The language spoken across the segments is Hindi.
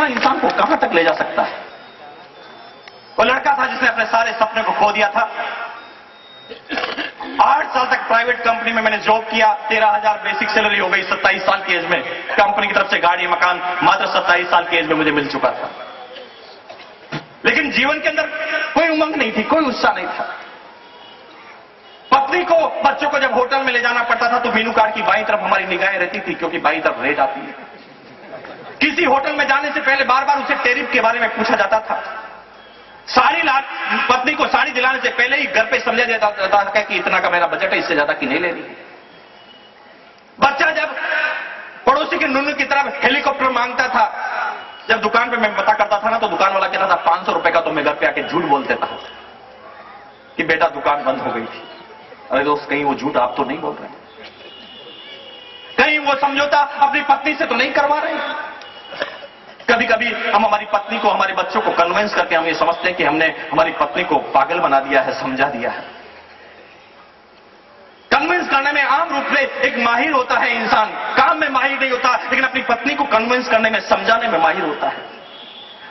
सपना इंसान को कहां तक ले जा सकता है। वो लड़का था जिसने अपने सारे सपने को खो दिया था। 8 साल तक प्राइवेट कंपनी में मैंने जॉब किया, 13,000 बेसिक सैलरी हो गई 27 साल की एज में। कंपनी की तरफ से गाड़ी मकान मात्र 27 साल की एज में मुझे मिल चुका था। लेकिन जीवन के अंदर कोई उमंग नहीं थी, कोई उत्साह नहीं था। पत्नी को बच्चों को जब होटल में ले जाना पड़ता था तो मेनू कार्ड की बाईं तरफ हमारी निगाहें रहती थी, क्योंकि बाईं तरफ रेट आती है। किसी होटल में जाने से पहले बार बार उसे टैरिफ के बारे में पूछा जाता था। पत्नी को साड़ी दिलाने से पहले ही घर पे समझा जाता था कि इतना का मेरा बजट है, इससे ज्यादा की नहीं लेनी। बच्चा जब पड़ोसी के नुन्नू की तरफ हेलीकॉप्टर मांगता था, जब दुकान पे मैं पता करता था ना, तो दुकान वाला कहता था 500 रुपए का, तो मैं घर पे आके झूठ बोल देता कि बेटा दुकान बंद हो गई थी। अरे दोस्त, कहीं वो झूठ आप तो नहीं बोल रहे, कहीं वो समझौता अपनी पत्नी से तो नहीं करवा रहे। कभी कभी हम हमारी पत्नी को, हमारे बच्चों को कन्विंस करके हम ये समझते हैं कि हमने हमारी पत्नी को पागल बना दिया है, समझा दिया है। कन्विंस करने में आम रूप से एक माहिर होता है इंसान, काम में माहिर नहीं होता, लेकिन अपनी पत्नी को कन्विंस करने में, समझाने में माहिर होता है।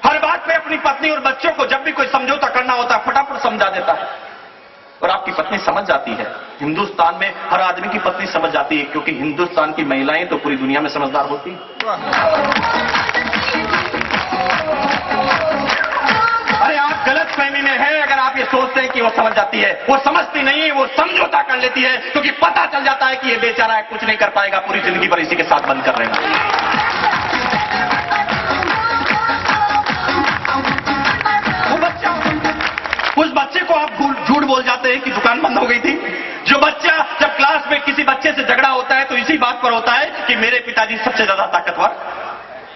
हर बात पे अपनी पत्नी और बच्चों को जब भी कोई समझौता करना होता है फटाफट समझा देता है, और आपकी पत्नी समझ जाती है। हिंदुस्तान में हर आदमी की पत्नी समझ जाती है, क्योंकि हिंदुस्तान की महिलाएं तो पूरी दुनिया में समझदार होती हैं। अरे आप गलत फहमी में हैं अगर आप ये सोचते हैं कि वो समझ जाती है। वो समझती नहीं है, वो समझौता कर लेती है, क्योंकि पता चल जाता है कि ये बेचारा है, कुछ नहीं कर पाएगा, पूरी जिंदगी भर इसी के साथ बंद कर रहेगा। उस बच्चे को आप झूठ बोल जाते हैं कि दुकान बंद हो गई थी। जो बच्चा जब क्लास में किसी बच्चे से झगड़ा होता है तो इसी बात पर होता है कि मेरे पिताजी सबसे ज्यादा ताकतवर।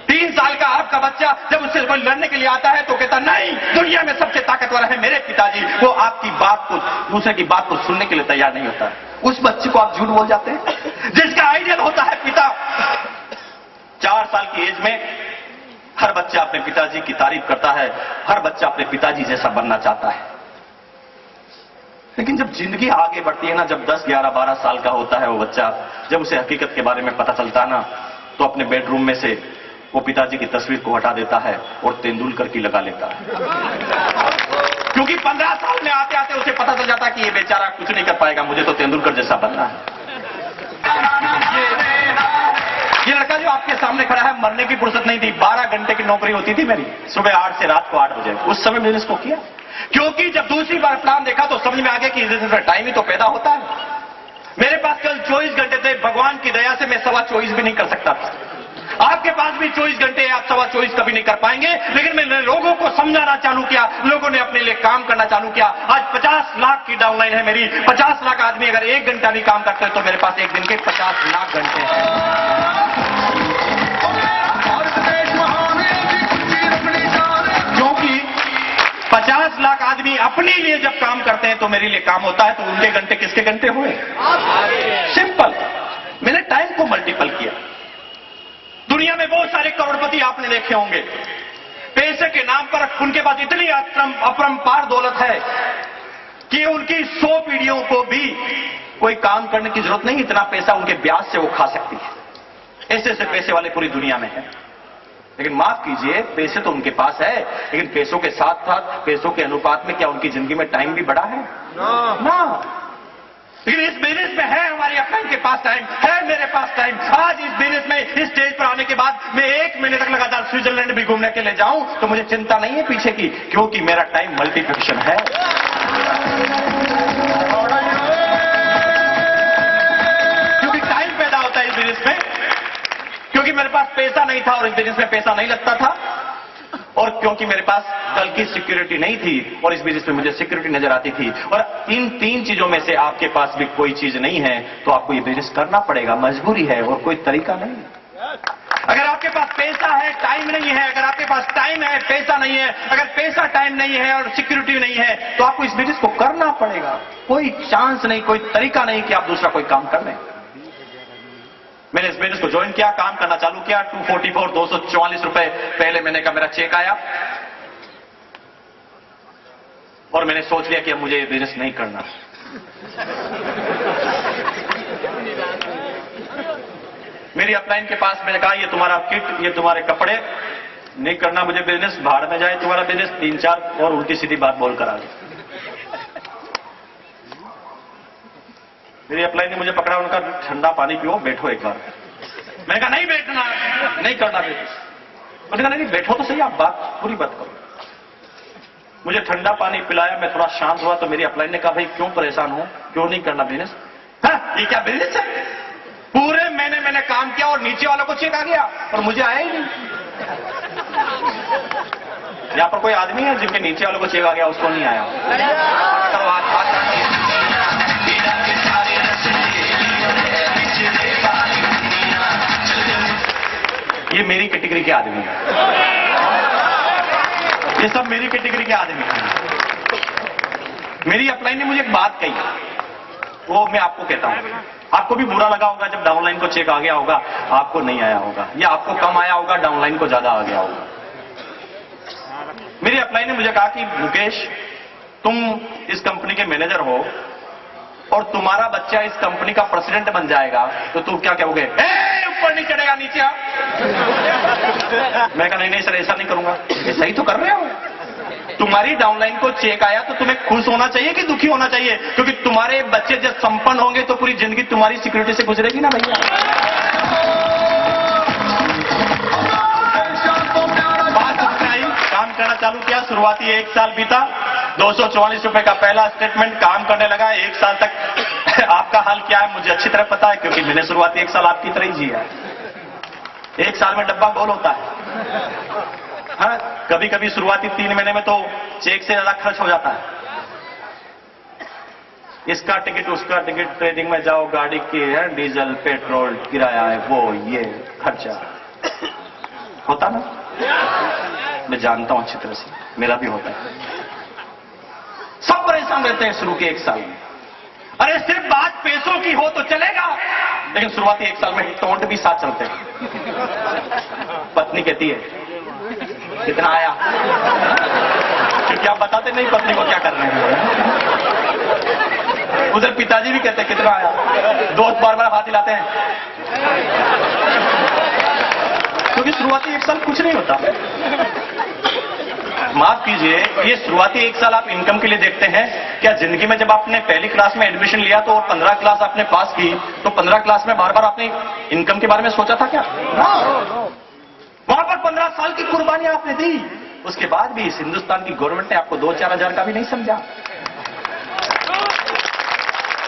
3 साल का आपका बच्चा जब उससे कोई लड़ने के लिए आता है तो कहता नहीं, दुनिया में सबसे ताकतवर है मेरे पिताजी। वो आपकी बात को, दूसरे की बात को सुनने के लिए तैयार नहीं होता। उस बच्चे को आप झूठ बोल जाते हैं जिसका आइडियल होता है पिता। 4 साल की एज में हर बच्चा अपने पिताजी की तारीफ करता है, हर बच्चा अपने पिताजी जैसा बनना चाहता है। लेकिन जब जिंदगी आगे बढ़ती है ना, जब 10, 11, 12 साल का होता है वो बच्चा, जब उसे हकीकत के बारे में पता चलता है ना, तो अपने बेडरूम में से वो पिताजी की तस्वीर को हटा देता है और तेंदुलकर की लगा लेता है। क्योंकि 15 साल में आते आते उसे पता चल जाता है कि ये बेचारा कुछ नहीं कर पाएगा, मुझे तो तेंदुलकर जैसा बनना है। ये लड़का जो आपके सामने खड़ा है, मरने की फुर्सत नहीं थी। 12 घंटे की नौकरी होती थी मेरी, सुबह 8 से रात को 8 बजे। उस समय मैंने इसको किया, क्योंकि जब दूसरी बार प्लान देखा तो समझ में आ गया कि इसमें टाइम ही तो पैदा होता है। मेरे पास कल 24 घंटे थे, भगवान की दया से मैं 24.25 भी नहीं कर सकता था। आपके पास भी 24 घंटे, आप 24.25 कभी नहीं कर पाएंगे। लेकिन मैंने लोगों को समझाना चालू किया, लोगों ने अपने लिए काम करना चालू किया। आज 50 लाख की डाउनलाइन है मेरी। 50 लाख आदमी अगर 1 घंटा भी काम करते हैं तो मेरे पास एक दिन के 50 लाख घंटे हैं। क्योंकि 50 लाख आदमी अपने लिए जब काम करते हैं तो मेरे लिए काम होता है, तो उनके घंटे किसके घंटे हुए? सिंपल। मैंने टाइम को मल्टीपल किया। दुनिया में बहुत सारे करोड़पति आपने देखे होंगे, पैसे के नाम पर उनके पास इतनी अपरंपार दौलत है कि उनकी 100 पीढ़ियों को भी कोई काम करने की जरूरत नहीं, इतना पैसा उनके ब्याज से वो खा सकती है। ऐसे ऐसे पैसे वाले पूरी दुनिया में हैं। लेकिन माफ कीजिए, पैसे तो उनके पास है, लेकिन पैसों के साथ साथ, पैसों के अनुपात में क्या उनकी जिंदगी में टाइम भी बढ़ा है? ना। लेकिन इस बिजनेस में है हमारी अकाउंट के पास टाइम है, मेरे पास टाइम। आज इस बिजनेस में इस स्टेज पर आने के बाद मैं 1 महीने तक लगातार स्विट्जरलैंड भी घूमने के लिए जाऊं तो मुझे चिंता नहीं है पीछे की, क्योंकि मेरा टाइम मल्टीप्लिकेशन है। क्योंकि टाइम पैदा होता है इस बिजनेस में, क्योंकि मेरे पास पैसा नहीं था और इस बिजनेस में पैसा नहीं लगता था, और क्योंकि मेरे पास कल की सिक्योरिटी नहीं थी और इस बिजनेस में मुझे सिक्योरिटी नजर आती थी। और इन 3 चीजों में से आपके पास भी कोई चीज नहीं है तो आपको ये बिजनेस करना पड़ेगा, मजबूरी है और कोई तरीका नहीं है। अगर आपके पास पैसा है, टाइम नहीं है, अगर आपके पास टाइम है, पैसा नहीं है, अगर पैसा, टाइम नहीं है और सिक्योरिटी नहीं है तो आपको इस बिजनेस को करना पड़ेगा। कोई चांस नहीं, कोई तरीका नहीं कि आप दूसरा कोई काम कर लें। मैंने इस बिजनेस को ज्वाइन किया, काम करना चालू किया। 244 244 रुपए पहले महीने का मेरा चेक आया और मैंने सोच लिया कि अब मुझे ये बिजनेस नहीं करना। मेरी अपलाइन के पास मैंने कहा, ये तुम्हारा किट, ये तुम्हारे कपड़े, नहीं करना मुझे बिजनेस, भाड़ में जाए तुम्हारा बिजनेस, 3-4 और उल्टी सीधी बात बोल कर आ गई। मेरी अपलाइन ने मुझे पकड़ा, उनका ठंडा पानी पियो, बैठो एक बार। मैंने कहा नहीं बैठना, नहीं करना बिजनेस। मैंने कहा नहीं बैठो तो सही, आप बात पूरी बात करो। मुझे ठंडा पानी पिलाया, मैं थोड़ा शांत हुआ तो मेरी अपलाइन ने कहा भाई क्यों परेशान हो, क्यों नहीं करना बिजनेस? हाँ, ये क्या बिजनेस है? पूरे महीने मैंने काम किया और नीचे वालों को चेक आ गया और मुझे आया ही नहीं। यहां पर कोई आदमी है जिनके नीचे वालों को चेक आ गया, उसको नहीं आया? करो हाथ। ये मेरी कैटेगरी के आदमी है, ये सब मेरी कैटेगरी के आदमी हैं। मेरी अपलाइन ने मुझे एक बात कही, वो मैं आपको कहता हूं। आपको भी बुरा लगा होगा जब डाउनलाइन को चेक आ गया होगा, आपको नहीं आया होगा, या आपको कम आया होगा, डाउनलाइन को ज्यादा आ गया होगा। मेरी अपलाइन ने मुझे कहा कि मुकेश, तुम इस कंपनी के मैनेजर हो और तुम्हारा बच्चा इस कंपनी का प्रेसिडेंट बन जाएगा तो तुम क्या कहोगे? ऊपर नहीं चढ़ेगा, नीचे आ। मैं कहा नहीं सर, ऐसा नहीं करूंगा। ये सही तो कर रहे हो। तुम्हारी डाउनलाइन को चेक आया तो तुम्हें खुश होना चाहिए कि दुखी होना चाहिए? क्योंकि तुम्हारे बच्चे जब संपन्न होंगे तो पूरी जिंदगी तुम्हारी सिक्योरिटी से गुजरेगी ना भैया। बात आई, काम करना चालू किया, शुरुआती 1 साल बीता, 244 रुपए का पहला स्टेटमेंट, काम करने लगा। 1 साल तक आपका हाल क्या है मुझे अच्छी तरह पता है, क्योंकि मैंने शुरुआती 1 साल आपकी तरह ही जिया है। 1 साल में डब्बा गोल होता है। हाँ, कभी कभी शुरुआती 3 महीने में तो चेक से ज्यादा खर्च हो जाता है। इसका टिकट, उसका टिकट, ट्रेनिंग में जाओ, गाड़ी की है, डीजल, पेट्रोल, किराया है, वो ये खर्चा होता ना। मैं जानता हूं अच्छी तरह से, मेरा भी होता है। सब परेशान रहते हैं शुरू के 1 साल में। अरे सिर्फ बात पैसों की हो तो चलेगा, लेकिन शुरुआती 1 साल में टोंट भी साथ चलते हैं। पत्नी कहती है कितना आया, क्योंकि आप बताते नहीं पत्नी को क्या कर रहे हैं। उधर पिताजी भी कहते हैं कितना आया, दोस्त बार बार हाथ हिलाते हैं, क्योंकि शुरुआती 1 साल कुछ नहीं होता। माफ कीजिए, ये शुरुआती 1 साल आप इनकम के लिए देखते हैं क्या? जिंदगी में जब आपने पहली क्लास में एडमिशन लिया तो 15 क्लास आपने पास की, तो 15 क्लास में बार बार आपने इनकम के बारे में सोचा था क्या? वहां पर 15 साल की कुर्बानियां आपने दी, उसके बाद भी इस हिंदुस्तान की गवर्नमेंट ने आपको 2-4 हजार का भी नहीं समझा।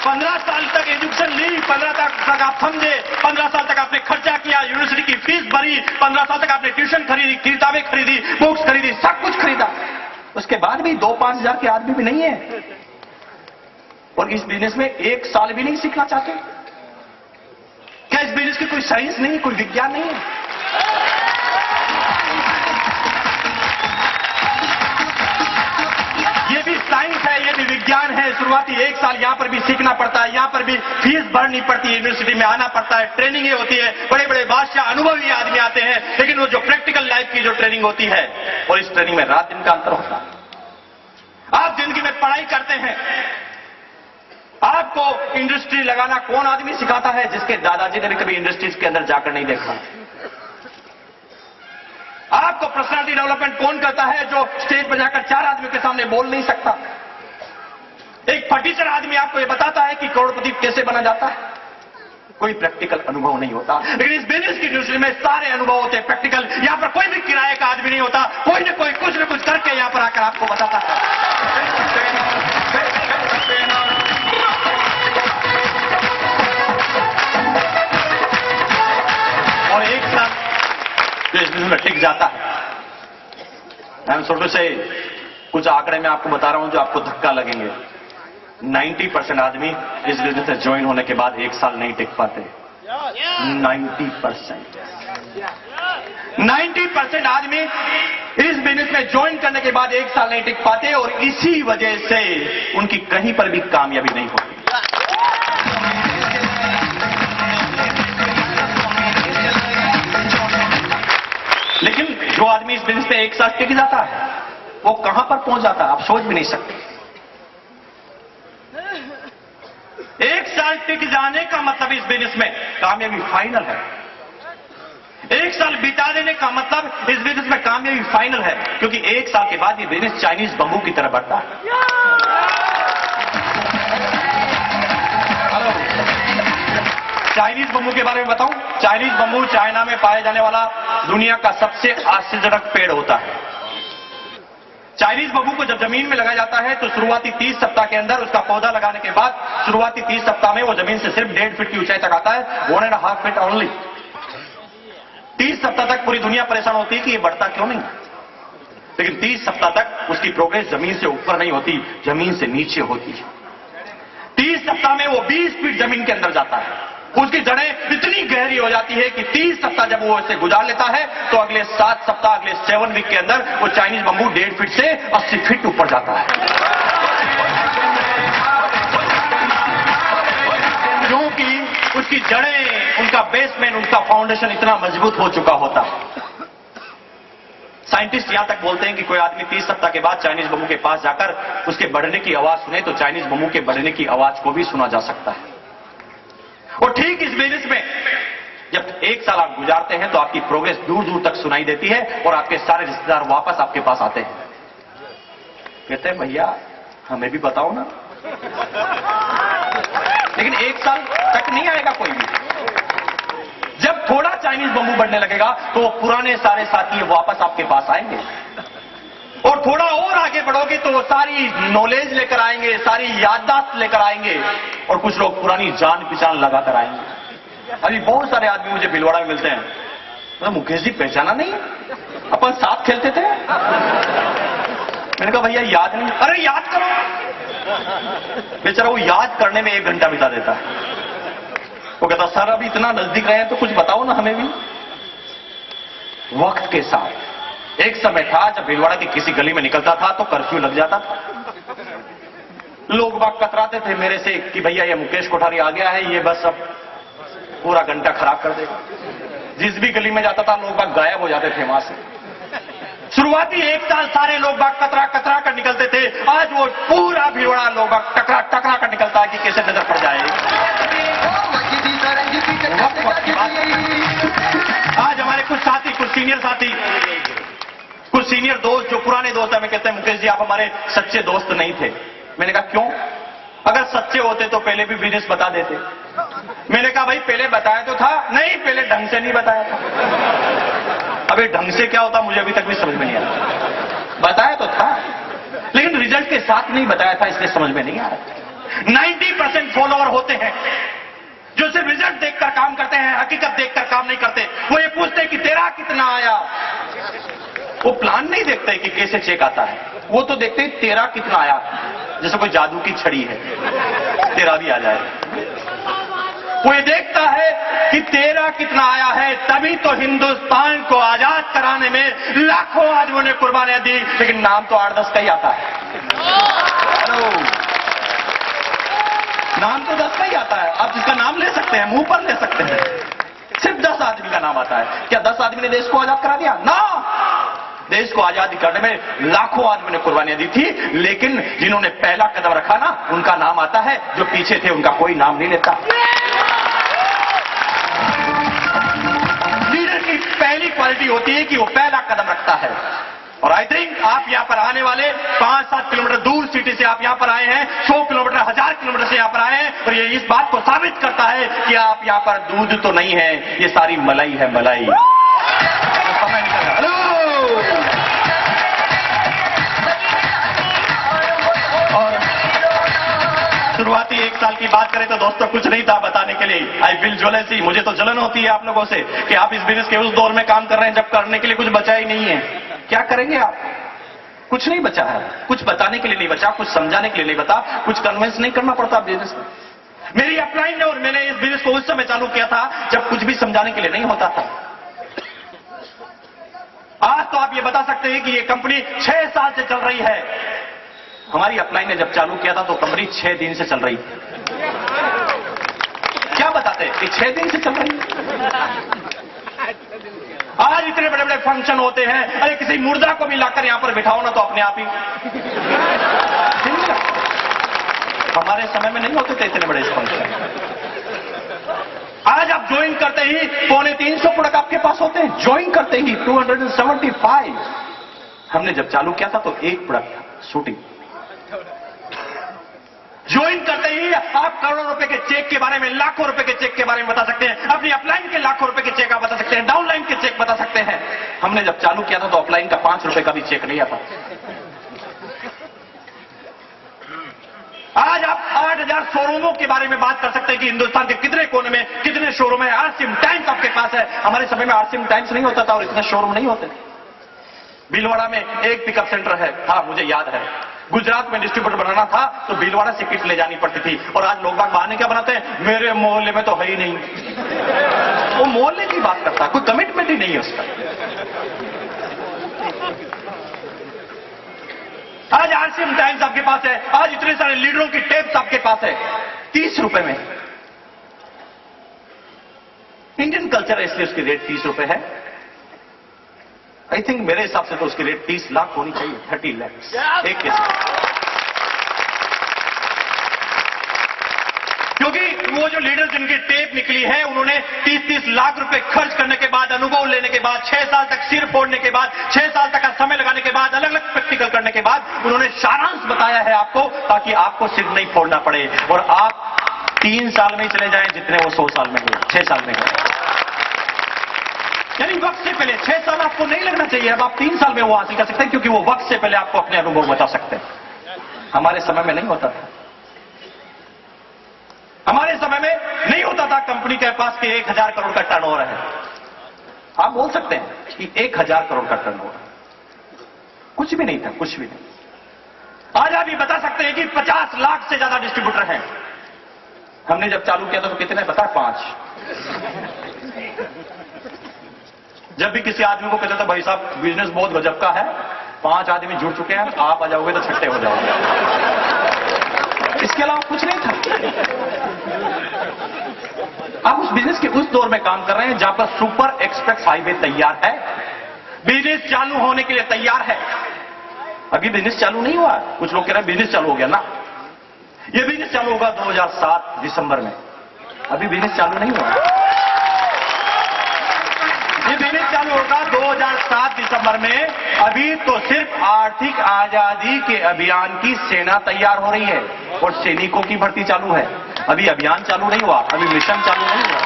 15 साल तक एजुकेशन ली, 15 तक आप समझे, 15 साल तक आपने खर्चा किया, यूनिवर्सिटी की फीस भरी, 15 साल तक आपने ट्यूशन खरीदी, किताबें खरीदी, बुक्स खरीदी, सब कुछ खरीदा। उसके बाद भी 2-5 हजार के आदमी भी नहीं है, और इस बिजनेस में 1 साल भी नहीं सीखना चाहते। क्या इस बिजनेस की कोई साइंस नहीं, कोई विज्ञान नहीं है? ये भी साइंस है, ये भी विज्ञान है। शुरुआती 1 साल यहां पर भी सीखना पड़ता है, यहां पर भी फीस भरनी पड़ती है, यूनिवर्सिटी में आना पड़ता है, ट्रेनिंग होती है, बड़े बड़े बादशाह अनुभवी आदमी आते हैं, लेकिन वो जो प्रैक्टिकल लाइफ की जो ट्रेनिंग होती है, और इस ट्रेनिंग में रात दिन का अंतर होता है। आप जिंदगी में पढ़ाई करते हैं, आपको इंडस्ट्री लगाना कौन आदमी सिखाता है? जिसके दादाजी ने भी कभी इंडस्ट्रीज के अंदर जाकर नहीं देखा। आपको पर्सनालिटी डेवलपमेंट कौन करता है? जो स्टेज पर जाकर 4 आदमियों के सामने बोल नहीं सकता। एक फटीचर आदमी आपको यह बताता है कि करोड़पति कैसे बना जाता है। कोई प्रैक्टिकल अनुभव नहीं होता, लेकिन इस बिजनेस की इंडस्ट्री में सारे अनुभव होते हैं प्रैक्टिकल। यहां पर कोई भी किराए का आदमी नहीं होता, कोई ना कोई कुछ न कुछ करके यहां पर आकर आपको बताता है। और 1 साल जो इस बिजनेस में टिक जाता है, मैं छोटे से कुछ आंकड़े में आपको बता रहा हूं जो आपको धक्का लगेंगे। 90% आदमी इस बिजनेस में ज्वाइन होने के बाद 1 साल नहीं टिक पाते। 90% आदमी इस बिजनेस में ज्वाइन करने के बाद 1 साल नहीं टिक पाते, और इसी वजह से उनकी कहीं पर भी कामयाबी नहीं होती। लेकिन जो आदमी इस बिजनेस में 1 साल टिक जाता है, वो कहां पर पहुंच जाता है आप सोच भी नहीं सकते। 1 साल टिक जाने का मतलब इस बिजनेस में कामयाबी फाइनल है। 1 साल बिता देने का मतलब इस बिजनेस में कामयाबी फाइनल है, क्योंकि 1 साल के बाद ये बिजनेस चाइनीज बम्बू की तरह बढ़ता है। चाइनीज बम्बू के बारे में बताऊं? चाइनीज बम्बू चाइना में पाए जाने वाला दुनिया का सबसे आश्चर्यजनक पेड़ होता है। चाइनीज बम्बू को जब जमीन में लगाया जाता है तो शुरुआती 30 सप्ताह के अंदर, उसका पौधा लगाने के बाद शुरुआती 30 सप्ताह में वो जमीन से सिर्फ 1.5 फीट की ऊंचाई तक आता है, 1.5 फीट ओनली। 30 सप्ताह तक पूरी दुनिया परेशान होती है कि ये बढ़ता क्यों नहीं, लेकिन 30 सप्ताह तक उसकी प्रोग्रेस जमीन से ऊपर नहीं होती, जमीन से नीचे होती है। 30 सप्ताह में वो 20 फीट जमीन के अंदर जाता है। उसकी जड़ें इतनी गहरी हो जाती है कि 30 सप्ताह जब वो इसे गुजार लेता है तो अगले 7 सप्ताह, अगले 7 वीक के अंदर वो चाइनीज बम्बू 1.5 फीट से 80 फीट ऊपर जाता है, क्योंकि उसकी जड़ें, उनका बेसमेंट, उनका फाउंडेशन इतना मजबूत हो चुका होता है। साइंटिस्ट यहां तक बोलते हैं कि कोई आदमी 30 सप्ताह के बाद चाइनीज बम्बू के पास जाकर उसके बढ़ने की आवाज सुने तो चाइनीज बम्बू के बढ़ने की आवाज को भी सुना जा सकता है। और ठीक इस बिजनेस में जब 1 साल आप गुजारते हैं तो आपकी प्रोग्रेस दूर दूर तक सुनाई देती है और आपके सारे रिश्तेदार वापस आपके पास आते हैं, कहते हैं भैया हमें भी बताओ ना। लेकिन 1 साल तक नहीं आएगा कोई भी। जब थोड़ा चाइनीज बम्बू बढ़ने लगेगा तो वो पुराने सारे साथी वापस आपके पास आएंगे, और थोड़ा और आगे बढ़ोगे तो वो सारी नॉलेज लेकर आएंगे, सारी याददाश्त लेकर आएंगे, और कुछ लोग पुरानी जान पहचान लगाकर आएंगे। अभी बहुत सारे आदमी मुझे भिलवाड़ा में मिलते हैं, तो मुकेश जी पहचाना नहीं, अपन साथ खेलते थे। मैंने कहा भैया याद नहीं। अरे याद करो। बेचारा वो याद करने में 1 घंटा बिता देता है। वो कहता सर अभी इतना नजदीक रहे हैं तो कुछ बताओ ना हमें भी। वक्त के साथ एक समय था जब भिलवाड़ा की किसी गली में निकलता था तो कर्फ्यू लग जाता था। लोग बाग कतराते थे मेरे से कि भैया ये मुकेश कोठारी आ गया है, ये बस अब पूरा घंटा खराब कर देगा। जिस भी गली में जाता था लोग बाग गायब हो जाते थे वहां से। शुरुआती 1 साल सारे लोग बाग कतरा कतरा कर निकलते थे, आज वो पूरा भिलवाड़ा लोग बाग टकरा टकरा कर निकलता है कि कैसे नजर पड़ जाए। आज हमारे कुछ साथी, कुछ सीनियर दोस्त जो पुराने दोस्त हैं, हमें कहते हैं मुकेश जी आप हमारे सच्चे दोस्त नहीं थे। मैंने कहा क्यों? अगर सच्चे होते तो पहले भी बिजनेस बता देते। मैंने कहा भाई पहले बताया तो था। नहीं, पहले ढंग से नहीं बताया था। अबे ढंग से क्या होता मुझे अभी तक भी समझ में नहीं आया। बताया तो था लेकिन रिजल्ट के साथ नहीं बताया था, इसलिए समझ में नहीं आ रहा। 90% फॉलोअर होते हैं जो सिर्फ रिजल्ट देखकर काम करते हैं, हकीकत देखकर काम नहीं करते। वो ये पूछते हैं कि तेरा कितना आया। वो प्लान नहीं देखते कि कैसे चेक आता है, वो तो देखते हैं तेरा कितना आया, जैसे कोई जादू की छड़ी है तेरा भी आ जाए। वो ये देखता है कि तेरा कितना आया है, तभी तो हिंदुस्तान को आजाद कराने में लाखों आदमियों ने कुर्बानियां दी, लेकिन नाम तो 8-10 का ही आता है। नाम तो 10 का ही आता है। आप जिसका नाम ले सकते हैं, मुंह पर ले सकते हैं, सिर्फ 10 आदमी का नाम आता है। क्या 10 आदमी ने देश को आजाद करा दिया? ना, देश को आजादी करने में लाखों आदमियों ने कुर्बानियां दी थी, लेकिन जिन्होंने पहला कदम रखा ना उनका नाम आता है, जो पीछे थे उनका कोई नाम नहीं लेता। लीडर की पहली क्वालिटी होती है कि वो पहला कदम रखता है। और आई थिंक आप यहां पर आने वाले 5-7 किलोमीटर दूर सिटी से आप यहां पर आए हैं, 100 किलोमीटर 1000 किलोमीटर से यहां पर आए हैं, और ये इस बात को साबित करता है कि आप यहां पर दूध तो नहीं है, ये सारी मलाई है, मलाई। समय निकल रहा है। और शुरुआती 1 साल की बात करें तो दोस्तों कुछ नहीं था बताने के लिए। आई फील जेलसी, मुझे तो जलन होती है आप लोगों से कि आप इस बिजनेस के उस दौर में काम कर रहे हैं जब करने के लिए कुछ बचा ही नहीं है। क्या करेंगे आप? कुछ नहीं बचा है, कुछ बताने के लिए नहीं बचा, कुछ समझाने के लिए नहीं बता, कुछ कन्विंस नहीं करना पड़ता बिजनेस में। मेरी अपलाइन ने और मैंने इस बिजनेस को उस समय चालू किया था जब कुछ भी समझाने के लिए नहीं होता था। आज तो आप ये बता सकते हैं कि ये कंपनी 6 साल से चल रही है। हमारी अपलाइन ने जब चालू किया था तो कंपनी 6 दिन से चल रही थी। क्या बताते हैं कि 6 दिन से चल रही है। आज इतने बड़े बड़े फंक्शन होते हैं, अरे किसी मुर्दा को भी लाकर यहां पर बिठाओ ना तो अपने आप ही। हमारे समय में नहीं होते थे इतने बड़े फंक्शन। आज आप ज्वाइन कर करते ही 250 प्रोडक्ट आपके पास होते हैं। ज्वाइन करते ही 275। हमने जब चालू किया था तो एक प्रोडक्ट शूटिंग। ज्वाइन करते ही आप करोड़ों रुपए के चेक के बारे में, लाखों रुपए के चेक के बारे में बता सकते हैं। अपनी अपलाइन के लाखों रुपए के चेक आप बता सकते हैं, डाउनलाइन के चेक बता सकते हैं। हमने जब चालू किया था तो अपलाइन का 5 रुपए का भी चेक नहीं आता। आज आप 8000 शोरूमों के बारे में बात कर सकते हैं कि हिंदुस्तान के कितने कोने में कितने शोरूम है। आरसीएम टाइम्स आपके पास है। हमारे समय में आरसीएम टाइम्स नहीं होता था और इतने शोरूम नहीं होते। भीलवाड़ा में एक पिकअप सेंटर है, हाँ मुझे याद है। गुजरात में डिस्ट्रीब्यूटर बनाना था तो भीलवाड़ा से किट ले जानी पड़ती थी। और आज लोग बाग बहाने क्या बनाते हैं, मेरे मोहल्ले में तो है ही नहीं। वो मोहल्ले की बात करता है, कोई कमिटमेंट ही नहीं है उसका। आज आरसीएम टाइम्स आपके पास है। आज इतने सारे लीडरों की टेप्स आपके पास है 30 रुपए में। इंडियन कल्चर है इसलिए उसकी रेट 30 रुपए है। आई थिंक मेरे हिसाब से तो उसकी रेट 30 लाख होनी चाहिए, 30 लाख एक केस। क्योंकि वो जो लीडर जिनकी टेप निकली है उन्होंने 30-30 लाख रुपए खर्च करने के बाद, अनुभव लेने के बाद, 6 साल तक सिर फोड़ने के बाद, 6 साल तक का समय लगाने के बाद, अलग अलग प्रैक्टिकल करने के बाद उन्होंने सारांश बताया है आपको, ताकि आपको सिर नहीं फोड़ना पड़े और आप 3 साल में ही चले जाएं जितने वो 100 साल में हुए, 6 साल में हुए। यानी वक्त से पहले 6 साल आपको नहीं लगना चाहिए। अब आप 3 साल में वो हासिल कर सकते हैं क्योंकि वो वक्त से पहले आपको अपने अनुभव बता सकते हैं। हमारे समय में नहीं होता था। हमारे समय में नहीं होता था कंपनी के पास कि 1000 करोड़ का टर्नओवर है। आप बोल सकते हैं कि 1000 करोड़ का टर्नओवर, कुछ भी नहीं था, कुछ भी नहीं। आज आप ये बता सकते हैं कि 50 लाख से ज्यादा डिस्ट्रीब्यूटर हैं। हमने जब चालू किया था तो कितने बता, 5। जब भी किसी आदमी को कहते थे भाई साहब बिजनेस बहुत गजब का है, 5 आदमी जुड़ चुके हैं, आप आ जाओगे तो छट्टे हो जाओगे। इसके अलावा कुछ नहीं था। आप उस बिजनेस के उस दौर में काम कर रहे हैं जहां पर सुपर एक्सप्रेस हाईवे तैयार है, बिजनेस चालू होने के लिए तैयार है। अभी बिजनेस चालू नहीं हुआ। कुछ लोग कह रहे हैं बिजनेस चालू हो गया ना। यह बिजनेस चालू होगा 2007 दिसंबर में। अभी बिजनेस चालू नहीं हुआ। ये बिजनेस चालू होगा 2007 दिसंबर में। अभी तो सिर्फ आर्थिक आजादी के अभियान की सेना तैयार हो रही है और सैनिकों की भर्ती चालू है। अभी अभियान चालू नहीं हुआ, अभी मिशन चालू नहीं हुआ,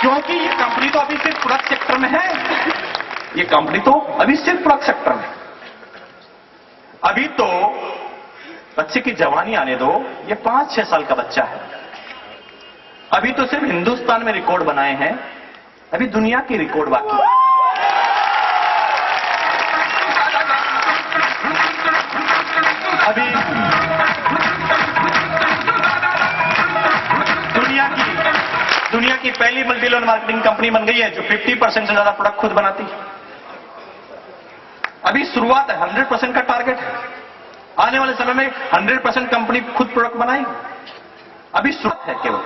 क्योंकि ये कंपनी तो अभी सिर्फ प्रोडक्ट सेक्टर में है। ये कंपनी तो अभी सिर्फ प्रोडक्ट सेक्टर में। अभी तो बच्चे की जवानी आने दो, ये 5-6 साल का बच्चा है। अभी तो सिर्फ हिंदुस्तान में रिकॉर्ड बनाए हैं, अभी दुनिया की रिकॉर्ड बाकी है। अभी दुनिया की पहली मल्टी लेवल मार्केटिंग कंपनी बन गई है जो 50% से ज्यादा प्रोडक्ट खुद बनाती है। अभी शुरुआत है, 100% का टारगेट है। आने वाले समय में 100% कंपनी खुद प्रोडक्ट बनाएगी। अभी शुरुआत है केवल।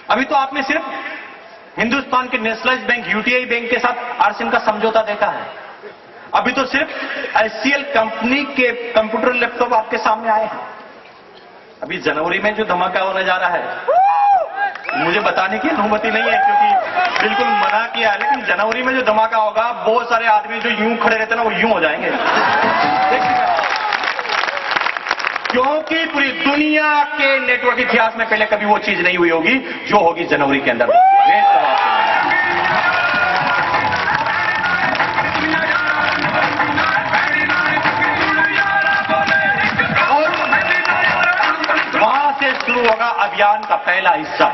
अभी तो आपने सिर्फ हिंदुस्तान के नेशनलाइज्ड बैंक यूटीआई बैंक के साथ आरसीएम का समझौता देखा है। अभी तो सिर्फ एचसीएल कंपनी के कंप्यूटर लैपटॉप आपके सामने आए हैं। अभी जनवरी में जो धमाका होने जा रहा है, मुझे बताने की अनुमति नहीं है क्योंकि बिल्कुल मना किया है, लेकिन जनवरी में जो धमाका होगा, बहुत सारे आदमी जो यूं खड़े रहते हैं ना वो यूं हो जाएंगे। क्योंकि पूरी दुनिया के नेटवर्क इतिहास में पहले कभी वो चीज नहीं हुई होगी जो होगी जनवरी के अंदर। और वहां से शुरू होगा अभियान का पहला हिस्सा,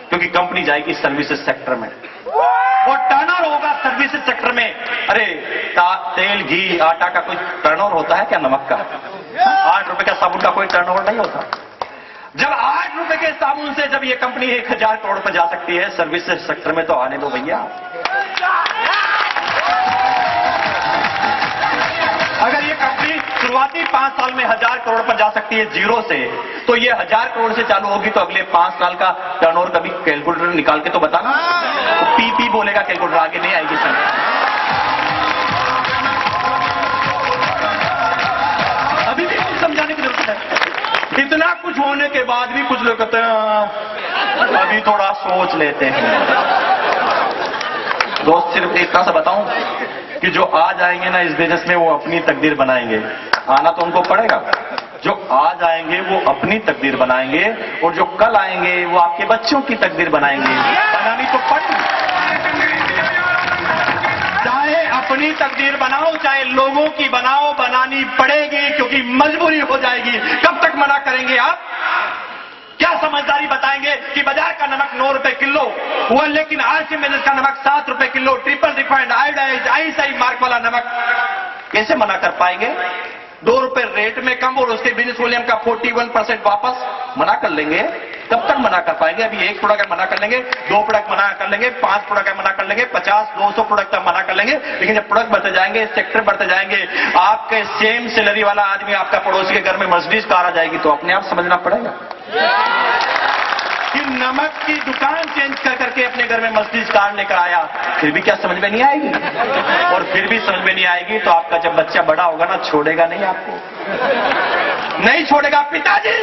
क्योंकि कंपनी जाएगी सर्विसेज सेक्टर में और टर्नओवर होगा सर्विसेज सेक्टर में। अरे तेल, घी, आटा का कोई टर्नओवर होता है क्या? नमक का 8 रुपए का साबुन का कोई टर्नओवर नहीं होता। जब 8 रुपए के साबुन से जब ये कंपनी 1000 करोड़ पर जा सकती है सर्विसेज सेक्टर में, तो आने दो भैया। अगर ये कंपनी शुरुआती 5 साल में 1000 करोड़ पर जा सकती है जीरो से, तो ये 1000 करोड़ से चालू होगी तो अगले 5 साल का टर्नओवर कभी कैलकुलेटर निकाल के तो बताना। तो पी बोलेगा कैलकुलेटर, आगे नहीं आएगी सर। अभी भी कुछ समझाने की जरूरत है। इतना कुछ होने के बाद भी कुछ लोग कहते हैं अभी थोड़ा सोच लेते हैं। दोस्त सिर्फ इतना सा बताऊं कि जो आ जाएंगे ना इस बिजनेस में वो अपनी तकदीर बनाएंगे। आना तो उनको पड़ेगा। जो आ जाएंगे वो अपनी तकदीर बनाएंगे और जो कल आएंगे वो आपके बच्चों की तकदीर बनाएंगे। बनानी तो पड़ेगी। चाहे अपनी तकदीर बनाओ चाहे लोगों की बनाओ, बनानी पड़ेगी क्योंकि मजबूरी हो जाएगी। कब तक मना करेंगे आप? क्या समझदारी बताएंगे कि बाजार का नमक 9 रुपए किलो हुआ लेकिन आज के बिजनेस का नमक 7 रुपए kilo, triple refined, iodised, ISI mark वाला नमक कैसे मना कर पाएंगे? 2 रुपए रेट में कम और उसके बिजनेस वॉल्यूम का 41% वापस मना कर लेंगे। कब तक मना कर पाएंगे? अभी 1 प्रोडक्ट मना कर लेंगे, 2 प्रोडक्ट मना कर लेंगे, 5 प्रोडक्ट मना कर लेंगे, 50-200 प्रोडक्ट तक मना कर लेंगे। लेकिन जब प्रोडक्ट बढ़ते जाएंगे, सेक्टर बढ़ते जाएंगे, आपके सेम सैलरी वाला आदमी आपका पड़ोसी के घर में मर्सिडीज कार आ जाएगी तो अपने आप समझना पड़ेगा कि नमक की दुकान चेंज कर करके अपने घर में मर्सिडीज कार लेकर आया। फिर भी क्या समझ में नहीं आएगी? और फिर भी समझ में नहीं आएगी तो आपका जब बच्चा बड़ा होगा ना, छोड़ेगा नहीं आपको, नहीं छोड़ेगा। पिताजी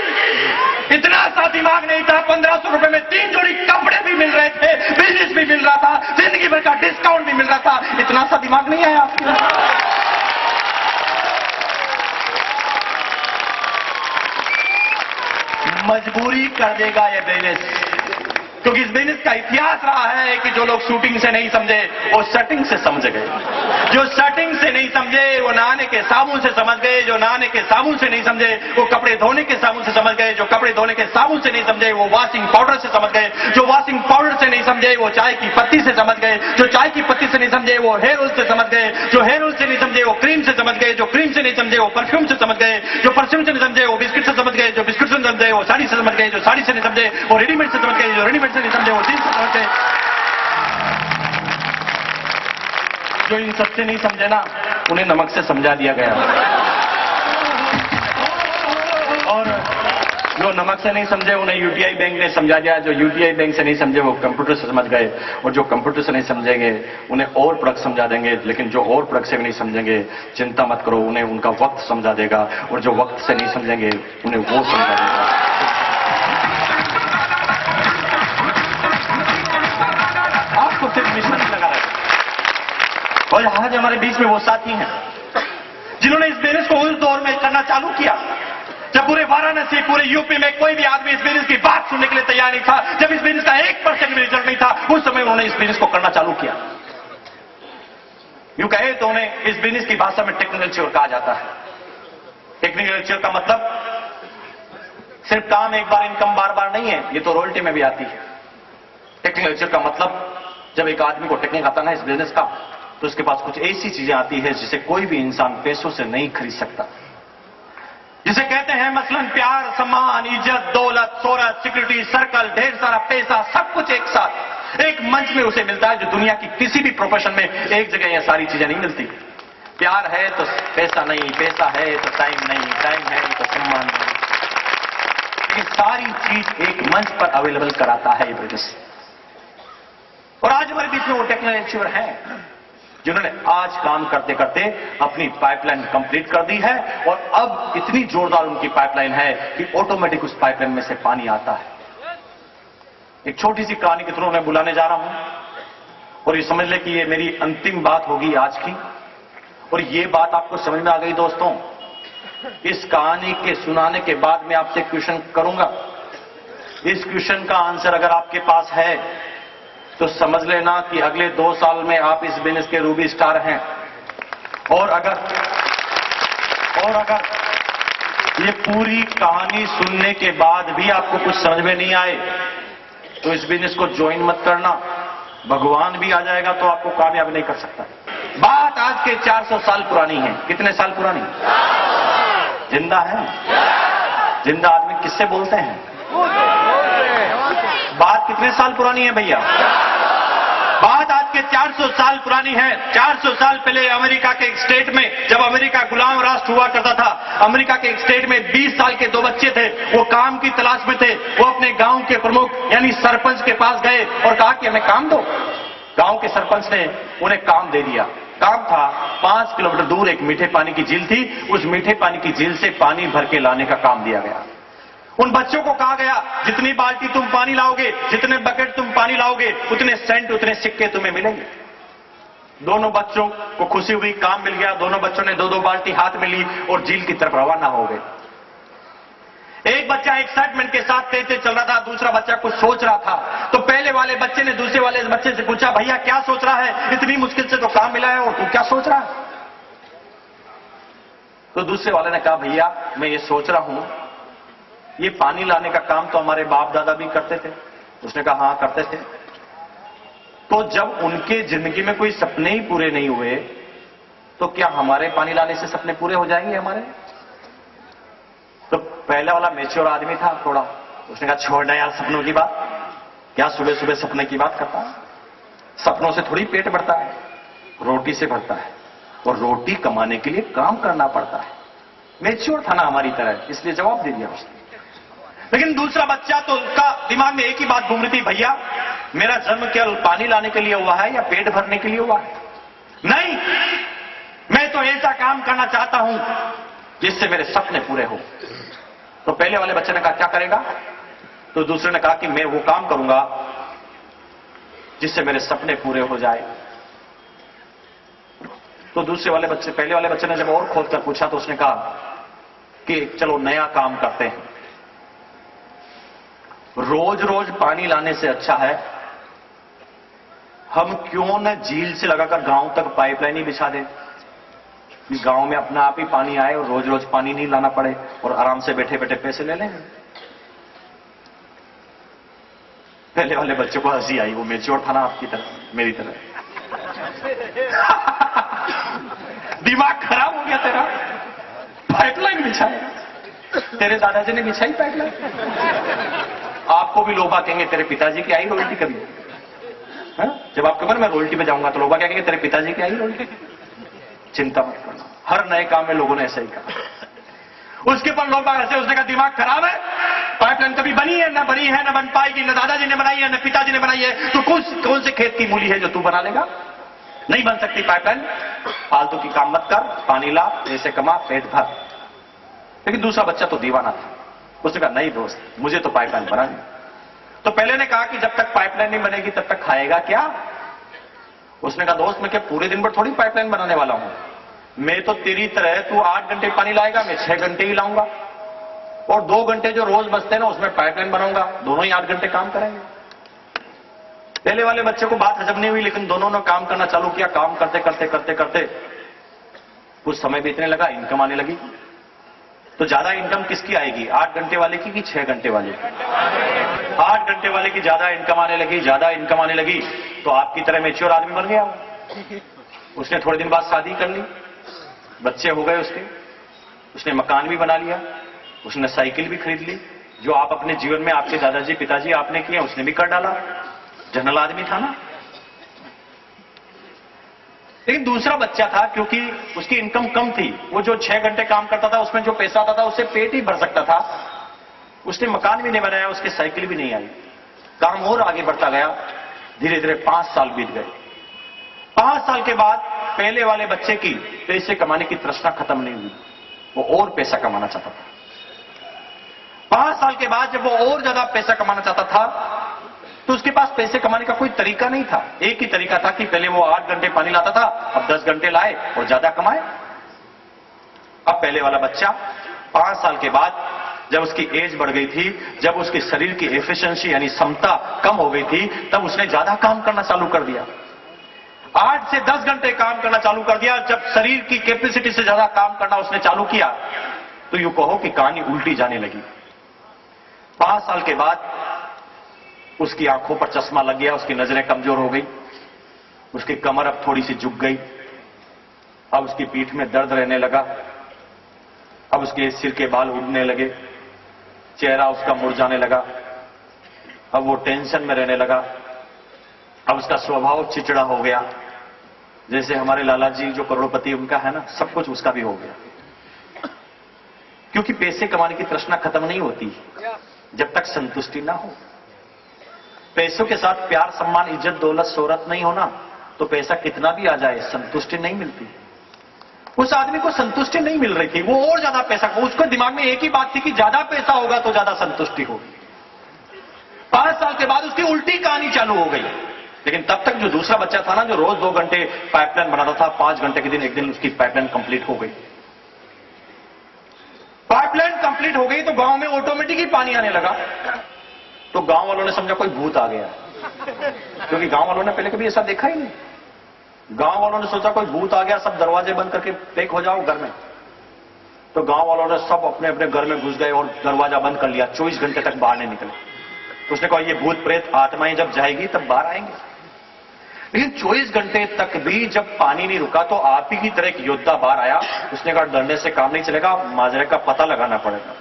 इतना सा दिमाग नहीं था, 1500 रुपए में 3 जोड़ी कपड़े भी मिल रहे थे, बिजनेस भी मिल रहा था, जिंदगी भर का डिस्काउंट भी मिल रहा था। इतना सा दिमाग नहीं आया आपको? मजबूरी कर देगा ये बिजनेस, क्योंकि इस बिजनेस का इतिहास रहा है कि जो लोग शूटिंग से नहीं समझे वो सेटिंग से समझ गए, जो सेटिंग से नहीं समझे वो नहाने के साबुन से समझ गए, जो नहाने के साबुन से नहीं समझे वो कपड़े धोने के साबुन से समझ गए, जो कपड़े धोने के साबुन से नहीं समझे वो वॉशिंग पाउडर से समझ गए, जो वॉशिंग पाउडर से नहीं समझे वो चाय की पत्ती से समझ गए, जो चाय की पत्ती से नहीं समझे वो हेयर ऑयल से समझ गए, जो हेयर ऑयल से नहीं समझे वो क्रीम से समझ गए, जो क्रीम से नहीं समझे वो परफ्यूम से समझ गए, जो परफ्यूम से नहीं समझे वो बिस्किट से समझ गए, जो बिस्किट से नहीं समझे वो साड़ी से समझ गए, जो साड़ी से नहीं समझे वो रेडीमेड से समझ गए, जो रेडीमेड से नहीं समझे वो जींस से समझ गए। जो इन सबसे नहीं समझे ना उन्हें नमक से समझा दिया गया, और जो नमक से नहीं समझे उन्हें यूटीआई बैंक ने समझा दिया, जो यूटीआई बैंक से नहीं समझे वो कंप्यूटर से समझ गए, और जो कंप्यूटर से नहीं समझेंगे उन्हें और प्रोडक्ट समझा देंगे, लेकिन जो और प्रोडक्ट से भी नहीं समझेंगे चिंता मत करो उन्हें उनका वक्त समझा देगा, और जो वक्त से नहीं समझेंगे उन्हें वो समझा देगा। आपको सिर्फ मिशन लगा रहा है। और आज हमारे बीच में वो साथी हैं जिन्होंने इस बिजनेस को उस दौर में करना चालू किया जब पूरे वाराणसी, पूरे यूपी में कोई भी आदमी इस बिजनेस की बात सुनने के लिए तैयार नहीं था, जब इस बिजनेस का 1% भी रिजल्ट नहीं था, उस समय उन्होंने इस बिजनेस को करना चालू किया। यूं कहे तो उन्हें इस बिजनेस की भाषा में टेक्निकल चोर कहा जाता है। टेक्निकल चोर का मतलब सिर्फ काम एक बार, इनकम बार बार नहीं है, ये तो रॉयल्टी में भी आती है। टेक्निकल चोर का मतलब जब एक आदमी को टेक्निक आता ना इस बिजनेस का, तो उसके पास कुछ ऐसी चीजें आती है जिसे कोई भी इंसान पैसों से नहीं खरीद सकता, जिसे कहते हैं मसलन प्यार, सम्मान, इज्जत, दौलत, शोहरत, सिक्योरिटी, सर्कल, ढेर सारा पैसा, सब कुछ एक साथ एक मंच में उसे मिलता है, जो दुनिया की किसी भी प्रोफेशन में एक जगह यह सारी चीजें नहीं मिलती। प्यार है तो पैसा नहीं, पैसा है तो टाइम नहीं, टाइम है तो सम्मान नहीं, लेकिन सारी चीज एक मंच पर अवेलेबल कराता है ये बिजनेस। और आज हमारे बीच में वो टेक्निकल है जिन्होंने आज काम करते करते अपनी पाइपलाइन कंप्लीट कर दी है, और अब इतनी जोरदार उनकी पाइपलाइन है कि ऑटोमेटिक उस पाइपलाइन में से पानी आता है। एक छोटी सी कहानी के थ्रू मैं बुलाने जा रहा हूं, और ये समझ ले कि ये मेरी अंतिम बात होगी आज की, और ये बात आपको समझ में आ गई दोस्तों। इस कहानी के सुनाने के बाद मैं आपसे क्वेश्चन करूंगा। इस क्वेश्चन का आंसर अगर आपके पास है तो समझ लेना कि अगले 2 साल में आप इस बिजनेस के रूबी स्टार हैं। और अगर ये पूरी कहानी सुनने के बाद भी आपको कुछ समझ में नहीं आए तो इस बिजनेस को ज्वाइन मत करना। भगवान भी आ जाएगा तो आपको कामयाब नहीं कर सकता। बात आज के 400 साल पुरानी है। कितने साल पुरानी? जिंदा है? जिंदा आदमी किससे बोलते हैं? बात कितने साल पुरानी है भैया? बात आज के 400 साल पुरानी है। 400 साल पहले अमेरिका के एक स्टेट में, जब अमेरिका गुलाम राष्ट्र हुआ करता था, अमेरिका के एक स्टेट में 20 साल के 2 बच्चे थे। वो काम की तलाश में थे। वो अपने गांव के प्रमुख यानी सरपंच के पास गए और कहा कि हमें काम दो। गांव के सरपंच ने उन्हें काम दे दिया। काम था 5 किलोमीटर दूर एक मीठे पानी की झील थी। उस मीठे पानी की झील से पानी भर के लाने का काम दिया गया। उन बच्चों को कहा गया जितनी बाल्टी तुम पानी लाओगे, जितने बकेट तुम पानी लाओगे, उतने सेंट, उतने सिक्के तुम्हें मिलेंगे। दोनों बच्चों को खुशी हुई, काम मिल गया। दोनों बच्चों ने 2-2 बाल्टी हाथ में ली और झील की तरफ रवाना हो गए। एक बच्चा एक्साइटमेंट के साथ तेज तेज चल रहा था, दूसरा बच्चा कुछ सोच रहा था। तो पहले वाले बच्चे ने दूसरे वाले बच्चे से पूछा, भैया क्या सोच रहा है? इतनी मुश्किल से तो काम मिला है और तू क्या सोच रहा है? तो दूसरे वाले ने कहा, भैया मैं ये सोच रहा हूं, ये पानी लाने का काम तो हमारे बाप दादा भी करते थे। उसने कहा, हां करते थे। तो जब उनके जिंदगी में कोई सपने ही पूरे नहीं हुए, तो क्या हमारे पानी लाने से सपने पूरे हो जाएंगे हमारे? तो पहला वाला मैच्योर आदमी था थोड़ा, उसने कहा, छोड़ना यार सपनों की बात, क्या सुबह सुबह सपने की बात करता है? सपनों से थोड़ी पेट भरता है, रोटी से भरता है, और रोटी कमाने के लिए काम करना पड़ता है। मैच्योर था ना हमारी तरह, इसलिए जवाब दे दिया उसने। लेकिन दूसरा बच्चा तो उसका दिमाग में एक ही बात घूम रही थी, भैया मेरा जन्म केवल पानी लाने के लिए हुआ है या पेट भरने के लिए हुआ है? नहीं, मैं तो ऐसा काम करना चाहता हूं जिससे मेरे सपने पूरे हो। तो पहले वाले बच्चे ने कहा, क्या करेगा? तो दूसरे ने कहा कि मैं वो काम करूंगा जिससे मेरे सपने पूरे हो जाए। तो दूसरे वाले बच्चे, पहले वाले बच्चे ने जब और खोद कर पूछा तो उसने कहा कि चलो नया काम करते हैं। रोज रोज पानी लाने से अच्छा है हम क्यों न झील से लगाकर गांव तक पाइपलाइन ही बिछा दें, गांव में अपना आप ही पानी आए और रोज रोज पानी नहीं लाना पड़े और आराम से बैठे बैठे पैसे ले लें। पहले वाले बच्चे को हंसी आई, वो मैच्योर था ना आपकी तरह, मेरी तरह। दिमाग खराब हो गया तेरा, पाइपलाइन बिछाए, तेरे दादाजी ने बिछाई पाइपलाइन। आपको भी लोग कहेंगे तेरे पिताजी की आई रोल्टी कभी? जब आपके मन में रोल्टी पे जाऊंगा तो लोग क्या कहेंगे, तेरे पिताजी की आई रोल्टी? चिंता मत करना, हर नए काम में लोगों ने ऐसा ही कहा। उसके पर लोग ऐसे, उसने कहा दिमाग खराब है, पाइपलाइन कभी बनी है ना बनी है, ना बन पाएगी, ना दादाजी ने बनाई है ना पिताजी ने बनाई है, तो कौन से खेत की मूली है जो तू बना लेगा? नहीं बन सकती पाइपलाइन, फालतू की काम मत कर, पानी ला, पैसे कमा, पेट भर। लेकिन दूसरा बच्चा तो दीवाना था, उसने कहा नहीं दोस्त, मुझे तो पाइपलाइन बनानी। तो पहले ने कहा कि जब तक पाइपलाइन नहीं बनेगी तब तक खाएगा क्या? उसने कहा दोस्त मैं क्या पूरे दिन भर थोड़ी पाइपलाइन बनाने वाला हूं, मैं तो तेरी तरह, तू 8 घंटे पानी लाएगा, मैं 6 घंटे ही लाऊंगा, और 2 घंटे जो रोज बचते हैं ना उसमें पाइपलाइन बनाऊंगा, दोनों ही 8 घंटे काम करेंगे। पहले वाले बच्चे को बात हजम नहीं हुई, लेकिन दोनों ने काम करना चालू किया। काम करते करते करते करते कुछ समय बीतने लगा, इनकम आने लगी। तो ज्यादा इनकम किसकी आएगी, 8 घंटे वाले की कि 6 घंटे वाले की? 8 घंटे वाले की ज्यादा इनकम आने लगी। ज्यादा इनकम आने लगी तो आपकी तरह मैच्योर आदमी बन गया। उसने थोड़े दिन बाद शादी कर ली, बच्चे हो गए उसके, उसने मकान भी बना लिया, उसने साइकिल भी खरीद ली। जो आप अपने जीवन में आपके दादाजी पिताजी आपने किया उसने भी कर डाला, जनरल आदमी था ना। लेकिन दूसरा बच्चा था, क्योंकि उसकी इनकम कम थी, वो जो 6 घंटे काम करता था उसमें जो पैसा आता था उससे पेट ही भर सकता था, उसने मकान भी नहीं बनाया, उसकी साइकिल भी नहीं आई। काम और आगे बढ़ता गया, धीरे धीरे 5 साल बीत गए। 5 साल के बाद पहले वाले बच्चे की पैसे कमाने की तृष्णा खत्म नहीं हुई, वो और पैसा कमाना चाहता था। 5 साल के बाद जब वो और ज्यादा पैसा कमाना चाहता था तो उसके पास पैसे कमाने का कोई तरीका नहीं था। एक ही तरीका था कि पहले वो 8 घंटे पानी लाता था, अब 10 घंटे लाए और ज्यादा कमाए। अब पहले वाला बच्चा 5 साल के बाद जब उसकी एज बढ़ गई थी, जब उसके शरीर की एफिशिएंसी यानी क्षमता कम हो गई थी, तब उसने ज्यादा काम करना चालू कर दिया। 8 से 10 घंटे काम करना चालू कर दिया। जब शरीर की कैपेसिटी से ज्यादा काम करना उसने चालू किया तो यूं कहो कि कहानी उल्टी जाने लगी। 5 साल के बाद उसकी आंखों पर चश्मा लग गया, उसकी नजरें कमजोर हो गई, उसकी कमर अब थोड़ी सी झुक गई, अब उसकी पीठ में दर्द रहने लगा, अब उसके सिर के बाल उड़ने लगे, चेहरा उसका मुरझाने लगा, अब वो टेंशन में रहने लगा, अब उसका स्वभाव चिचड़ा हो गया। जैसे हमारे लाला जी जो करोड़पति उनका है ना, सब कुछ उसका भी हो गया। क्योंकि पैसे कमाने की तृष्णा खत्म नहीं होती जब तक संतुष्टि ना हो। पैसों के साथ प्यार सम्मान इज्जत दौलत शोहरत नहीं होना तो पैसा कितना भी आ जाए संतुष्टि नहीं मिलती। उस आदमी को संतुष्टि नहीं मिल रही थी, वो और ज्यादा पैसा, उसके दिमाग में एक ही बात थी कि ज्यादा पैसा होगा तो ज्यादा संतुष्टि होगी। 5 साल के बाद उसकी उल्टी कहानी चालू हो गई। लेकिन तब तक जो दूसरा बच्चा था ना, जो रोज 2 घंटे पाइपलाइन बनाता था, 5 घंटे के दिन एक दिन उसकी पाइपलाइन कंप्लीट हो गई। पाइपलाइन कंप्लीट हो गई तो गांव में ऑटोमेटिक ही पानी आने लगा। तो गांव वालों ने समझा कोई भूत आ गया, क्योंकि गांव वालों ने पहले कभी ऐसा देखा ही नहीं। गांव वालों ने सोचा कोई भूत आ गया, सब दरवाजे बंद करके पैक हो जाओ घर में। तो गांव वालों ने सब अपने अपने घर में घुस गए और दरवाजा बंद कर लिया। 24 घंटे तक बाहर नहीं निकले। तो उसने कहा ये भूत प्रेत आत्माएं जब जाएगी तब बाहर आएंगे। लेकिन 24 घंटे तक भी जब पानी नहीं रुका तो आप ही की तरह एक योद्धा बाहर आया। उसने कहा डरने से काम नहीं चलेगा, माजरे का पता लगाना पड़ेगा।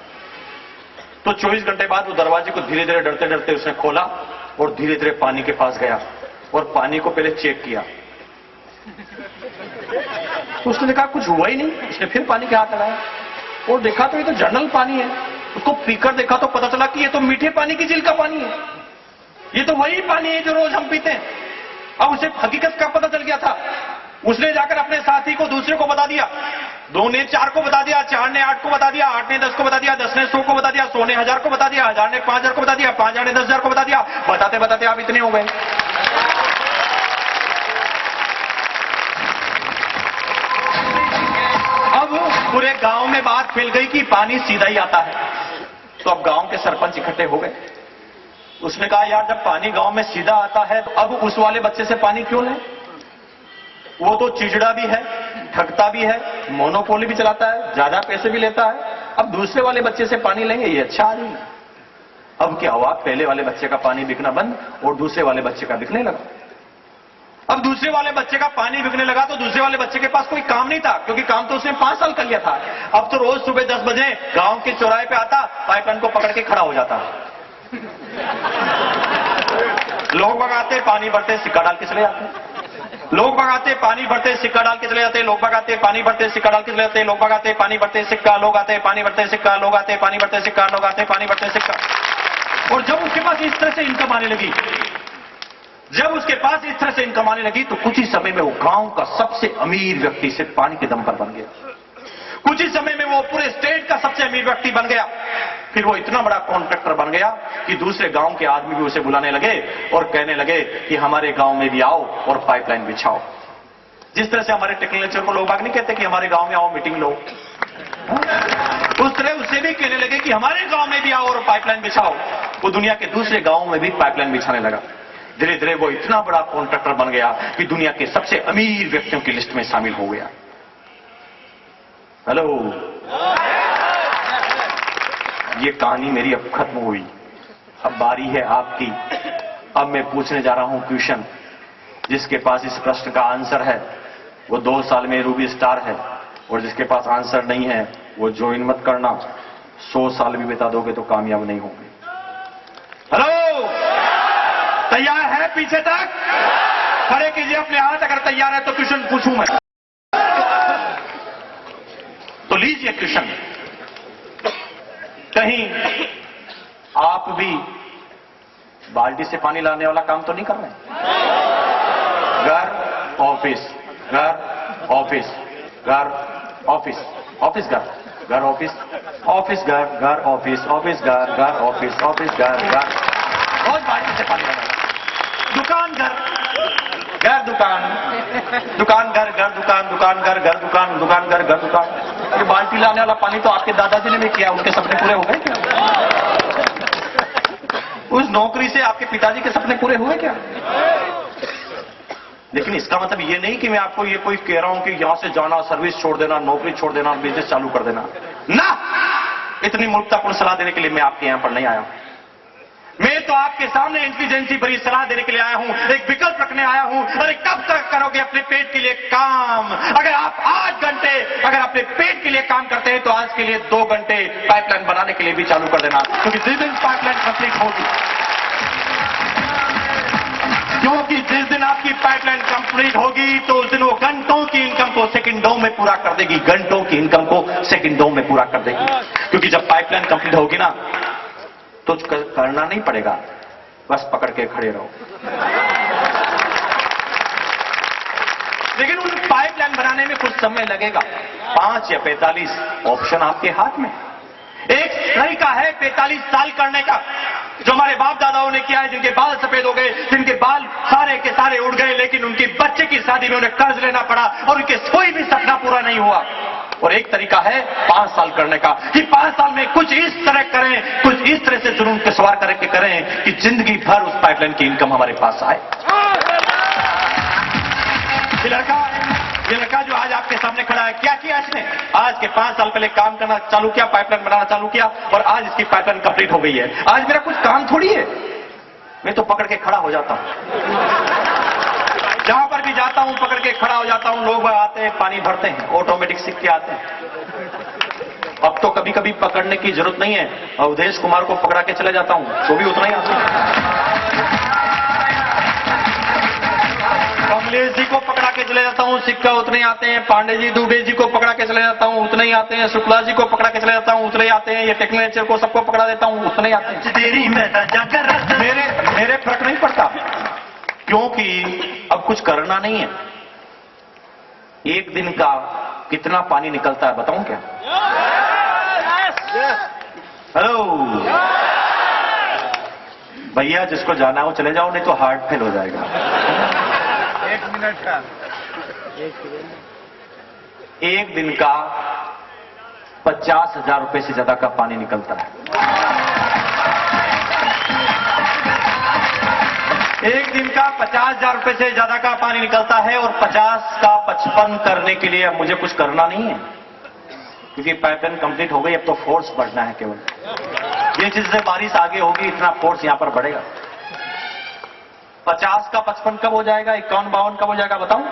तो 24 घंटे बाद वो दरवाजे को धीरे धीरे डरते डरते उसने खोला और धीरे धीरे पानी के पास गया और पानी को पहले चेक किया। तो उसने देखा कुछ हुआ ही नहीं। उसने फिर पानी के हाथ लगाया और देखा तो ये तो जर्नल पानी है। उसको पीकर देखा तो पता चला कि ये तो मीठे पानी की झील का पानी है, ये तो वही पानी है जो रोज हम पीते हैं। अब उसे हकीकत का पता चल गया था। उसने जाकर अपने साथी को, दूसरे को बता दिया। 2 ने 4 को बता दिया, 4 ने 8 को बता दिया, 8 ने 10 को बता दिया, 10 ने 100 को बता दिया, 100 ने 1000 को बता दिया, 1000 ने 5000 को बता दिया, 5000 ने 10,000 को बता दिया। बताते बताते आप इतने हो गए। अब पूरे गांव में बात फैल गई कि पानी सीधा ही आता है। तो अब गांव के सरपंच इकट्ठे हो गए। उसने कहा यार जब पानी गांव में सीधा आता है तो अब उस वाले बच्चे से पानी क्यों लें? वो तो चिचड़ा भी है, ठगता भी है, मोनोपोली भी चलाता है, ज्यादा पैसे भी लेता है। अब दूसरे वाले बच्चे से पानी लेंगे, ये अच्छा आदमी है। अब क्या हुआ, पहले वाले बच्चे का पानी बिकना बंद और दूसरे वाले बच्चे का बिकने लगा। अब दूसरे वाले बच्चे का पानी बिकने लगा तो दूसरे वाले बच्चे के पास कोई काम नहीं था, क्योंकि काम तो उसने 5 साल कर लिया था। अब तो रोज सुबह 10 बजे गांव के चौराहे पे आता, पाइपलाइन को पकड़ के खड़ा हो जाता। लोग भगाते, पानी भरते, सिक्का डाल के चले जाते। लोग भगाते, पानी भरते, सिक्का डाल के चले जाते। लोग भगाते, पानी भरते, सिक्का डाल के चले जाते। लोग भगाते, पानी भरते, सिक्का, लोग आते, पानी भरते, सिक्का, लोग आते, पानी भरते, सिक्का, लोग आते, पानी भरते, सिक्का। और जब उसके पास इस तरह से इनकम आने लगी, तो कुछ ही समय में वो गांव का सबसे अमीर व्यक्ति सिर्फ पानी के दम पर बन गया। कुछ ही समय में वो पूरे स्टेट का सबसे अमीर व्यक्ति बन गया। फिर वो इतना बड़ा कॉन्ट्रैक्टर बन गया कि दूसरे गांव के आदमी भी उसे बुलाने लगे और कहने लगे कि हमारे गांव में भी आओ और पाइपलाइन बिछाओ। जिस तरह से हमारे टेक्नोलॉजर को लोग बाग नहीं कहते कि हमारे गांव में आओ मीटिंग लो, उस तरह उसे भी कहने लगे कि हमारे गांव में भी आओ और पाइपलाइन बिछाओ। वो दुनिया के दूसरे गांवों में भी पाइपलाइन बिछाने लगा। धीरे धीरे वो इतना बड़ा कॉन्ट्रैक्टर बन गया कि दुनिया के सबसे अमीर व्यक्तियों की लिस्ट में शामिल हो गया। हेलो, ये कहानी मेरी अब खत्म हुई। अब बारी है आपकी। अब मैं पूछने जा रहा हूं क्वेश्चन। जिसके पास इस प्रश्न का आंसर है वो 2 साल में रूबी स्टार है, और जिसके पास आंसर नहीं है वो ज्वाइन मत करना। 100 साल भी बिता दोगे तो कामयाब नहीं होगे। हेलो, तैयार है? पीछे तक खड़े कीजिए अपने हाथ अगर तैयार है तो क्वेश्चन पूछूं मैं। तो लीजिए क्वेश्चन। कहीं आप भी बाल्टी से पानी लाने वाला काम तो नहीं कर रहे? घर ऑफिस, घर ऑफिस, घर ऑफिस, ऑफिस घर, घर ऑफिस, ऑफिस घर, घर ऑफिस, ऑफिस घर, घर ऑफिस, ऑफिस घर, घर, रोज बाल्टी से पानी लाना। दुकान घर, घर दुकान, दुकान घर, घर दुकान, दुकान घर, घर दुकान, दुकान घर, घर दुकान। ये बाल्टी लाने वाला पानी तो आपके दादाजी ने भी किया, उनके सपने पूरे हो गए क्या? उस नौकरी से आपके पिताजी के सपने पूरे हुए क्या? लेकिन इसका मतलब ये नहीं कि मैं आपको ये कोई कह रहा हूं कि यहां से जाना, सर्विस छोड़ देना, नौकरी छोड़ देना, बिजनेस चालू कर देना ना। इतनी मूर्खतापूर्ण सलाह देने के लिए मैं आपके यहां पर नहीं आया हूं। मैं तो आपके सामने इंटेलिजेंसी भरी सलाह देने के लिए आया हूं, एक विकल्प रखने आया हूं। अरे कब तक करोगे अपने पेट के लिए काम? अगर आप 8 घंटे अगर अपने पेट के लिए काम करते हैं तो आज के लिए 2 घंटे पाइपलाइन बनाने के लिए भी चालू कर देना, क्योंकि जिस दिन पाइपलाइन कंप्लीट होगी, क्योंकि जिस दिन आपकी पाइपलाइन कंप्लीट होगी तो उस दिन वो घंटों की इनकम को सेकंडों में पूरा कर देगी। घंटों की इनकम को सेकंडों में पूरा कर देगी। क्योंकि जब पाइपलाइन कंप्लीट होगी ना तो करना नहीं पड़ेगा, बस पकड़ के खड़े रहो। लेकिन उन पाइपलाइन बनाने में कुछ समय लगेगा। 5 या 45, ऑप्शन आपके हाथ में। एक तरीका है 45 साल करने का, जो हमारे बाप दादाओं ने किया है, जिनके बाल सफेद हो गए, जिनके बाल सारे के सारे उड़ गए, लेकिन उनकी बच्चे की शादी में उन्हें कर्ज लेना पड़ा और उनके कोई भी सपना पूरा नहीं हुआ। और एक तरीका है 5 साल करने का, कि 5 साल में कुछ इस तरह करें, कुछ इस तरह से जुनून के सवार करके करें कि जिंदगी भर उस पाइपलाइन की इनकम हमारे पास आए। ये लड़का जो आज आपके सामने खड़ा है, क्या किया इसने? आज के 5 साल पहले काम करना चालू किया, पाइपलाइन बनाना चालू किया, और आज इसकी पाइपलाइन कंप्लीट हो गई है। आज मेरा कुछ काम थोड़ी है, मैं तो पकड़ के खड़ा हो जाता हूं। जहां पर भी जाता हूं पकड़ के खड़ा हो जाता हूं। लोग आते हैं, पानी भरते हैं, ऑटोमेटिक सीख के आते हैं। अब तो कभी कभी पकड़ने की जरूरत नहीं है, अवधेश कुमार को पकड़ा के चले जाता हूं, तो भी उतना ही आता है। कमलेश जी को पकड़ा के चले जाता हूं, सिक्का उतने ही आते हैं। पांडे जी, दुबे जी को पकड़ा के चले जाता हूं, उतने ही आते हैं। शुक्ला जी को पकड़ा के चले जाता हूं, उतने ही आते हैं। ये टेक्नोलॉजी को सबको पकड़ा देता हूं, उतने ही आते हैं। मेरे फर्क नहीं पड़ता, क्योंकि अब कुछ करना नहीं है। एक दिन का कितना पानी निकलता है बताऊं क्या? हेलो भैया, जिसको जाना हो चले जाओ, नहीं तो हार्ट फेल हो जाएगा। 1 मिनट का, एक दिन का 50,000 रुपए से ज्यादा का पानी निकलता है। एक दिन का 50,000 रुपए से ज्यादा का पानी निकलता है, और 50 का 55 करने के लिए अब मुझे कुछ करना नहीं है, क्योंकि पाइपलाइन कंप्लीट हो गई। अब तो फोर्स बढ़ना है केवल। ये चीज से बारिश आगे होगी, इतना फोर्स यहां पर बढ़ेगा। 50 का 55 कब हो जाएगा? 51 52 कब हो जाएगा बताऊं?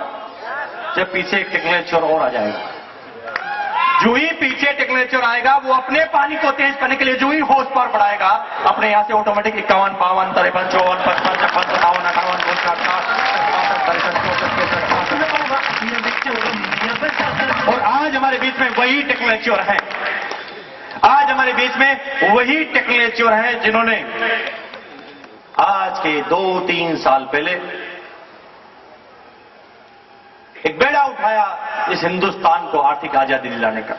जब पीछे एक टेक्नोलॉजी और आ जाएगा। जो ही पीछे टेक्नोलॉजी आएगा, वो अपने पानी को तेज करने के लिए जो ही होर्स पावर बढ़ाएगा, अपने यहां से ऑटोमेटिक 51 52 53 54 55 56 57 58 59 और आज हमारे बीच में वही टेक्नोलॉजी है। आज हमारे बीच में वही टेक्नोलॉजी है जिन्होंने आज के 2-3 साल पहले एक बेड़ा उठाया इस हिंदुस्तान को आर्थिक आजादी दिलाने का।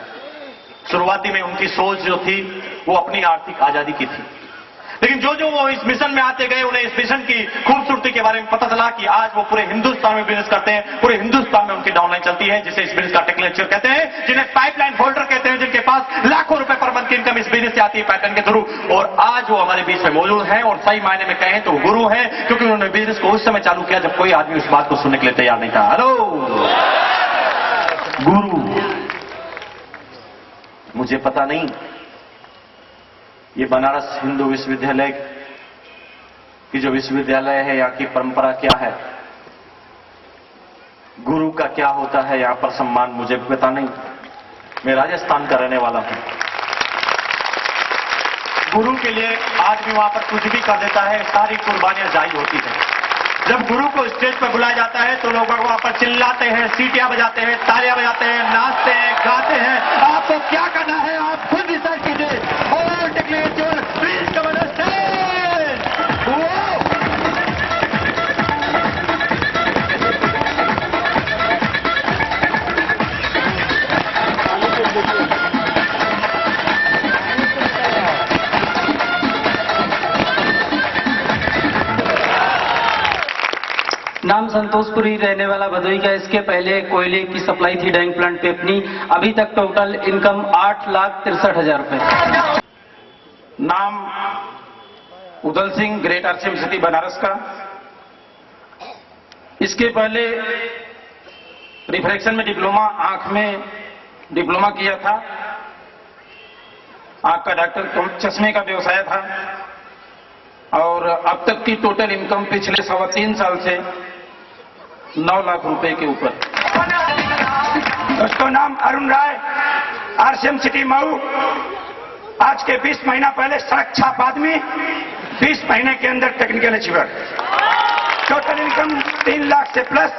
शुरुआती में उनकी सोच जो थी वो अपनी आर्थिक आजादी की थी, लेकिन जो जो वो इस मिशन में आते गए, उन्हें इस मिशन की खूबसूरती के बारे में पता चला कि आज वो पूरे हिंदुस्तान में बिजनेस करते हैं। पूरे हिंदुस्तान में उनकी डाउनलाइन चलती है, जिसे इस बिजनेस का टेक्नोलॉजी कहते हैं, जिन्हें पाइपलाइन होल्डर कहते हैं, जिनके पास लाखों रुपए पर मंथ की इनकम इस बिजनेस से आती है पाइपलाइन के थ्रू। और आज वो हमारे बीच में मौजूद हैं, और सही मायने में कहें तो गुरु हैं, क्योंकि उन्होंने बिजनेस को उस समय चालू किया जब कोई आदमी उस बात को सुनने के लिए तैयार नहीं था। हेलो गुरु, मुझे पता नहीं ये बनारस हिंदू विश्वविद्यालय की जो विश्वविद्यालय है, यहाँ की परंपरा क्या है, गुरु का क्या होता है यहाँ पर सम्मान, मुझे पता नहीं। मैं राजस्थान का रहने वाला हूं। गुरु के लिए आदमी वहां पर कुछ भी कर देता है, सारी कुर्बानियां जारी होती हैं। जब गुरु को स्टेज पर बुलाया जाता है तो लोग वहां पर चिल्लाते हैं, सीटियां बजाते हैं, तालियां बजाते हैं, नाचते हैं, गाते हैं। आपको क्या करना है आप खुद डिसाइड कीजिए। और technology please come on stage. नाम संतोषपुरी, रहने वाला भदोई का। इसके पहले कोयले की सप्लाई थी डैंग प्लांट पे अपनी। अभी तक टोटल इनकम 8,63,000 रुपए। नाम Udal Singh, great RCM city Banaras का। इसके पहले रिफ्रैक्शन में डिप्लोमा, आंख में डिप्लोमा किया था। आंख का डॉक्टर, चश्मे का व्यवसाय था। और अब तक की टोटल इनकम पिछले 3.25 साल से 9 लाख रुपए के ऊपर। दोस्तों, नाम अरुण राय, आरसीएम सिटी मऊ। आज के 20 महीना पहले सड़क छाप आदमी, 20 महीने के अंदर technical achiever. Total income 3 lakh से प्लस।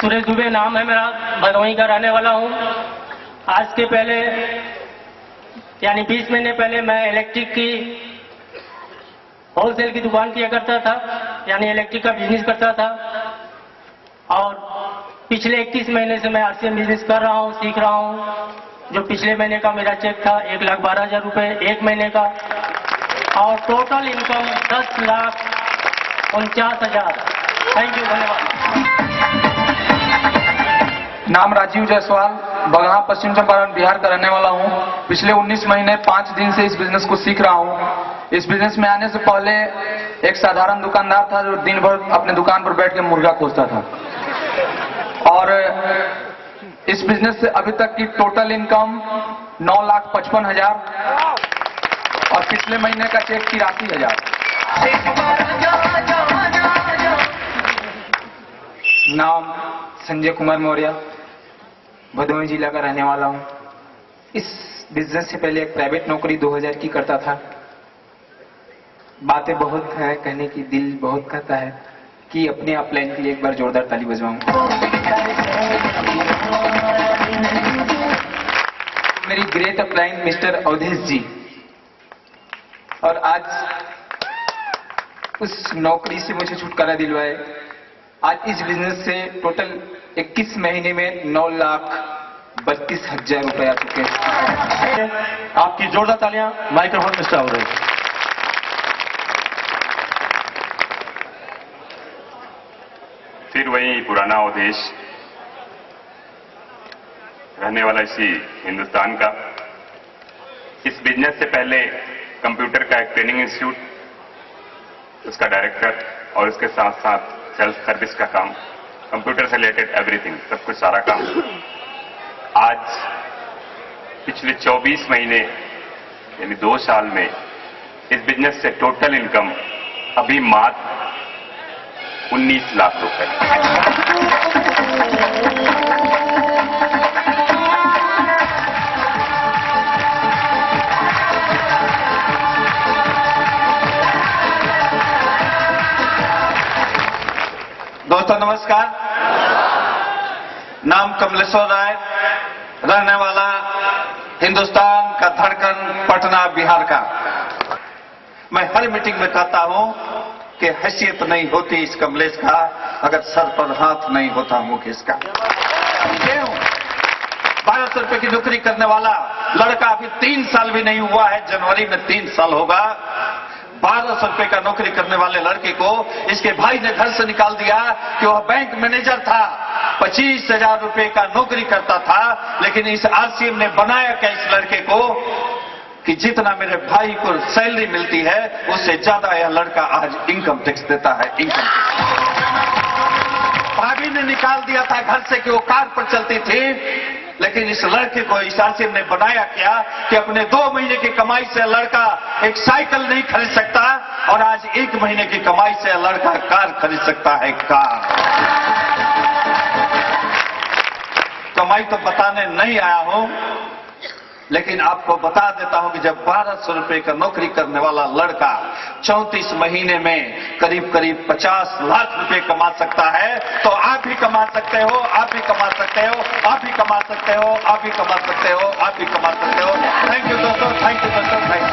सुरेश दुबे नाम है मेरा, भदोई का रहने वाला हूँ। आज के पहले यानी 20 महीने पहले मैं इलेक्ट्रिक की होलसेल की दुकान किया करता था, यानी इलेक्ट्रिक का बिजनेस करता था। और पिछले 21 महीने से मैं आरसीएम बिजनेस कर रहा हूँ, सीख रहा हूँ। जो पिछले महीने का मेरा चेक था 1,12,000 रुपए एक महीने का, और टोटल इनकम 10,49,000। थैंक यू, धन्यवाद। नाम राजीव जायसवाल, बगहा, पश्चिम चंपारण, बिहार का रहने वाला हूँ। पिछले 19 महीने 5 दिन से इस बिजनेस को सीख रहा हूँ। इस बिजनेस में आने से पहले एक साधारण दुकानदार था जो दिन भर अपने दुकान पर बैठ के मुर्गा खोजता था, और इस बिजनेस से अभी तक की टोटल इनकम 9,55,000 और पिछले महीने का चेक 83,000। नाम संजय कुमार मौर्य, भदोही जिला का रहने वाला हूँ। इस बिजनेस से पहले एक प्राइवेट नौकरी 2000 की करता था। बातें बहुत है, कहने की दिल बहुत कहता है कि अपने अपलाइन के लिए एक बार जोरदार ताली बजवाऊं। मेरी ग्रेट अपलाइन मिस्टर अवधेश जी, और आज उस नौकरी से मुझे छुटकारा दिलवाए। आज इस बिजनेस से टोटल 21 महीने में 9,32,000 रुपए आ चुके हैं। आपकी जोरदार तालियां। Microphone mister Avdhesh. फिर वही पुराना अवधेश, रहने वाला इसी हिंदुस्तान का। इस बिजनेस से पहले कंप्यूटर का एक ट्रेनिंग इंस्टीट्यूट, उसका डायरेक्टर, और उसके साथ साथ सेल्फ सर्विस का काम, कंप्यूटर से रिलेटेड एवरीथिंग, सब कुछ सारा काम। आज पिछले 24 महीने यानी 2 साल में इस बिजनेस से टोटल इनकम अभी मात्र 19 लाख रुपए। दोस्तों नमस्कार। नाम कमलेश्वर राय, रहने वाला हिंदुस्तान का धड़कन, पटना, बिहार का। मैं हर मीटिंग में कहता हूं कि हैसियत नहीं होती इस कमलेश का अगर सर पर हाथ नहीं होता मुकेश का। क्यों? 1200 रुपए की नौकरी करने वाला लड़का अभी 3 साल भी नहीं हुआ है, जनवरी में 3 साल होगा। 1200 रुपए का नौकरी करने वाले लड़के को इसके भाई ने घर से निकाल दिया कि वह बैंक मैनेजर था, 25,000 रुपए का नौकरी करता था। लेकिन इस आरसीएम ने बनाया क्या इस लड़के को कि जितना मेरे भाई को सैलरी मिलती है उससे ज्यादा यह लड़का आज इनकम टैक्स देता है। इनकम भाभी ने निकाल दिया था घर से कि वो कार पर चलती थी, लेकिन इस लड़के को इस आरसीएम ने बनाया क्या कि अपने 2 महीने की कमाई से लड़का एक साइकिल नहीं खरीद सकता, और आज 1 महीने की कमाई से लड़का कार खरीद सकता है। कार कमाई तो बताने नहीं आया हूं, लेकिन आपको बता देता हूं कि जब 1200 रुपए का नौकरी करने वाला लड़का 34 महीने में करीब 50 लाख रुपए कमा सकता है, तो आप भी कमा सकते हो, आप भी कमा सकते हो, आप भी कमा सकते हो, आप भी कमा सकते हो, आप भी कमा सकते हो। थैंक यू दोस्तों, थैंक यू दोस्तों, थैंक यू।